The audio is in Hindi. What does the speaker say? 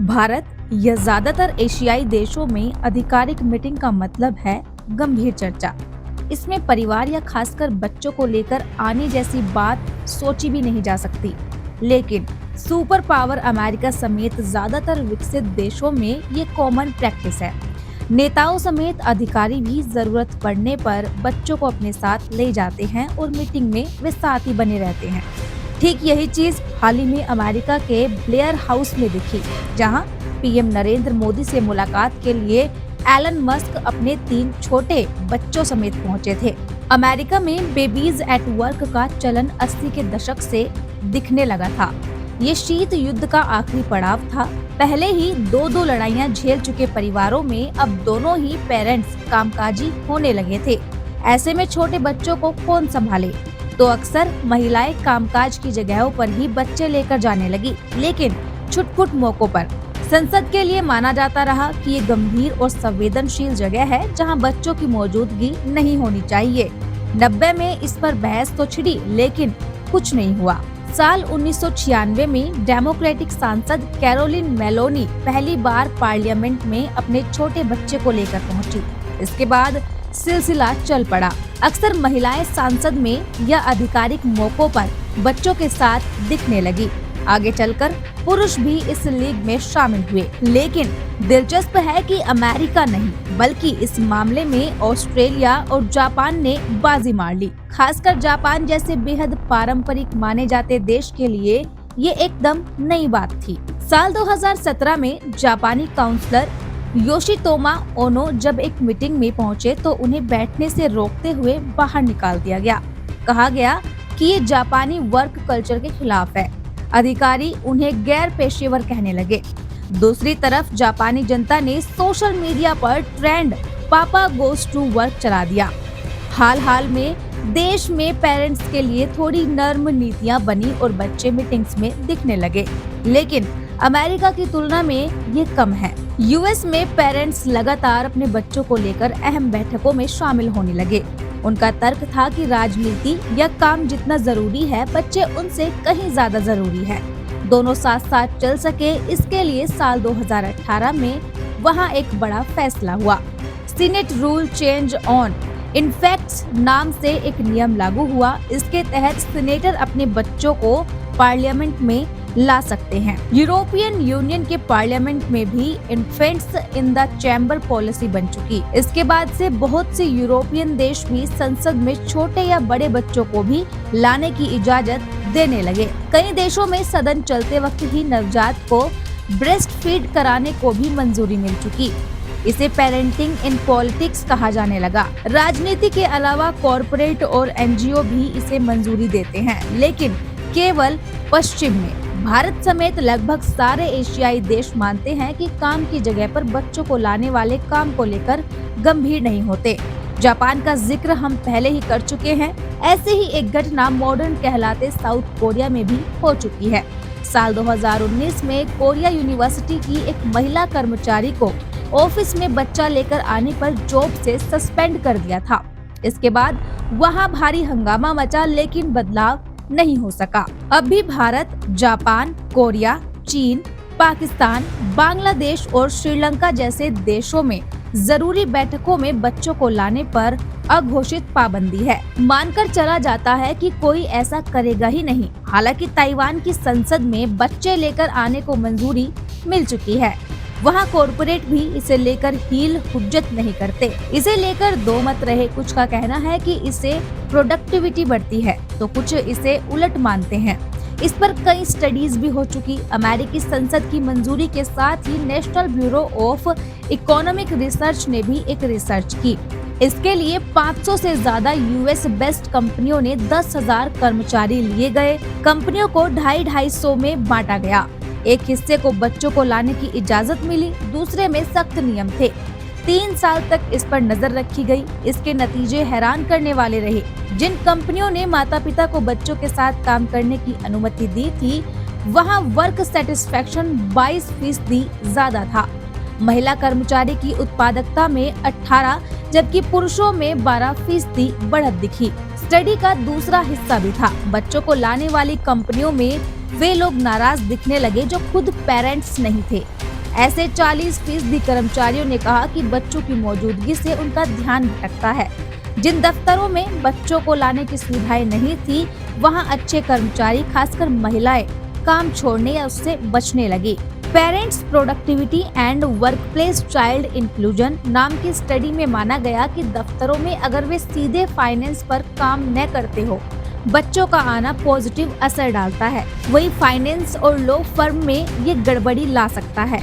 भारत या ज्यादातर एशियाई देशों में आधिकारिक मीटिंग का मतलब है गंभीर चर्चा। इसमें परिवार या खासकर बच्चों को लेकर आने जैसी बात सोची भी नहीं जा सकती। लेकिन सुपर पावर अमेरिका समेत ज्यादातर विकसित देशों में ये कॉमन प्रैक्टिस है। नेताओं समेत अधिकारी भी जरूरत पड़ने पर बच्चों को अपने साथ ले जाते हैं और मीटिंग में वे साथ ही बने रहते हैं। ठीक यही चीज हाल ही में अमेरिका के ब्लेयर हाउस में दिखी, जहां पीएम नरेंद्र मोदी से मुलाकात के लिए एलन मस्क अपने 3 छोटे बच्चों समेत पहुंचे थे। अमेरिका में बेबीज एट वर्क का चलन 80 के दशक से दिखने लगा था। ये शीत युद्ध का आखिरी पड़ाव था। पहले ही 2-2 लड़ाइयां झेल चुके परिवारों में अब दोनों ही पेरेंट्स कामकाजी होने लगे थे। ऐसे में छोटे बच्चों को कौन संभाले? तो अक्सर महिलाएं कामकाज की जगहों पर ही बच्चे लेकर जाने लगी। लेकिन छुटपुट मौकों पर संसद के लिए माना जाता रहा कि ये गंभीर और संवेदनशील जगह है जहां बच्चों की मौजूदगी नहीं होनी चाहिए। 90 में इस पर बहस तो छिड़ी, लेकिन कुछ नहीं हुआ। साल 1996 में डेमोक्रेटिक सांसद कैरोलिन मेलोनी पहली बार पार्लियामेंट में अपने छोटे बच्चे को लेकर पहुंची। इसके बाद सिलसिला चल पड़ा। अक्सर महिलाएं सांसद में या आधिकारिक मौकों पर बच्चों के साथ दिखने लगी। आगे चलकर पुरुष भी इस लीग में शामिल हुए। लेकिन दिलचस्प है कि अमेरिका नहीं, बल्कि इस मामले में ऑस्ट्रेलिया और जापान ने बाजी मार ली। खासकर जापान जैसे बेहद पारंपरिक माने जाते देश के लिए ये एकदम नई बात थी। साल 2017 में जापानी काउंसलर योशितोमा ओनो जब एक मीटिंग में पहुंचे तो उन्हें बैठने से रोकते हुए बाहर निकाल दिया गया। कहा गया कि ये जापानी वर्क कल्चर के खिलाफ है। अधिकारी उन्हें गैर पेशेवर कहने लगे। दूसरी तरफ जापानी जनता ने सोशल मीडिया पर ट्रेंड पापा गोज टू वर्क चला दिया। हाल में देश में पेरेंट्स के लिए थोड़ी नर्म नीतियां बनी और बच्चे मीटिंग्स में दिखने लगे। लेकिन अमेरिका की तुलना में ये कम है। यूएस में पेरेंट्स लगातार अपने बच्चों को लेकर अहम बैठकों में शामिल होने लगे। उनका तर्क था कि राजनीति या काम जितना जरूरी है, बच्चे उनसे कहीं ज्यादा जरूरी है। दोनों साथ साथ चल सके, इसके लिए साल 2018 में वहां एक बड़ा फैसला हुआ। सीनेट रूल चेंज ऑन इनफैक्ट्स नाम से एक नियम लागू हुआ। इसके तहत सीनेटर अपने बच्चों को पार्लियामेंट में ला सकते हैं। यूरोपियन यूनियन के पार्लियामेंट में भी infants in the chamber policy बन चुकी। इसके बाद से बहुत से यूरोपियन देश भी संसद में छोटे या बड़े बच्चों को भी लाने की इजाजत देने लगे। कई देशों में सदन चलते वक्त ही नवजात को ब्रेस्ट फीड कराने को भी मंजूरी मिल चुकी। इसे पेरेंटिंग इन पॉलिटिक्स कहा जाने लगा। राजनीति के अलावा कॉरपोरेट और एनजीओ भी इसे मंजूरी देते हैं, लेकिन केवल पश्चिम में। भारत समेत लगभग सारे एशियाई देश मानते हैं कि काम की जगह पर बच्चों को लाने वाले काम को लेकर गंभीर नहीं होते। जापान का जिक्र हम पहले ही कर चुके हैं। ऐसे ही एक घटना मॉडर्न कहलाते साउथ कोरिया में भी हो चुकी है। साल 2019 में कोरिया यूनिवर्सिटी की एक महिला कर्मचारी को ऑफिस में बच्चा लेकर आने पर जॉब से सस्पेंड कर दिया था। इसके बाद वहां भारी हंगामा मचा, लेकिन बदलाव नहीं हो सका। अब भी भारत, जापान, कोरिया, चीन, पाकिस्तान, बांग्लादेश और श्रीलंका जैसे देशों में जरूरी बैठकों में बच्चों को लाने पर अघोषित पाबंदी है। मानकर चला जाता है कि कोई ऐसा करेगा ही नहीं। हालांकि ताइवान की संसद में बच्चे लेकर आने को मंजूरी मिल चुकी है। वहाँ कॉरपोरेट भी इसे लेकर हील हुज्जत नहीं करते। इसे लेकर दो मत रहे। कुछ का कहना है कि इससे प्रोडक्टिविटी बढ़ती है, तो कुछ इसे उलट मानते हैं। इस पर कई स्टडीज भी हो चुकी। अमेरिकी संसद की मंजूरी के साथ ही National Bureau of Economic Research ने भी एक रिसर्च की। इसके लिए 500 से ज्यादा यूएस बेस्ड कंपनियों ने 10,000 कर्मचारी लिए गए। कंपनियों को 250 में बांटा गया। एक हिस्से को बच्चों को लाने की इजाजत मिली, दूसरे में सख्त नियम थे। 3 साल तक इस पर नजर रखी गई। इसके नतीजे हैरान करने वाले रहे। जिन कंपनियों ने माता पिता को बच्चों के साथ काम करने की अनुमति दी थी, वहां वर्क सेटिस्फेक्शन 22% ज्यादा था। महिला कर्मचारी की उत्पादकता में 18 जबकि पुरुषों में 12% बढ़त दिखी। स्टडी का दूसरा हिस्सा भी था। बच्चों को लाने वाली कंपनियों में वे लोग नाराज दिखने लगे जो खुद पेरेंट्स नहीं थे। ऐसे 40% कर्मचारियों ने कहा कि बच्चों की मौजूदगी से उनका ध्यान भटकता है। जिन दफ्तरों में बच्चों को लाने की सुविधाएं नहीं थी, वहां अच्छे कर्मचारी, खासकर महिलाएं, काम छोड़ने या उससे बचने लगी। Parents productivity and workplace child inclusion नाम की स्टडी में माना गया कि दफ्तरों में अगर वे सीधे फाइनेंस पर काम न करते हो, बच्चों का आना पॉजिटिव असर डालता है। वही फाइनेंस और लॉ फर्म में ये गड़बड़ी ला सकता है।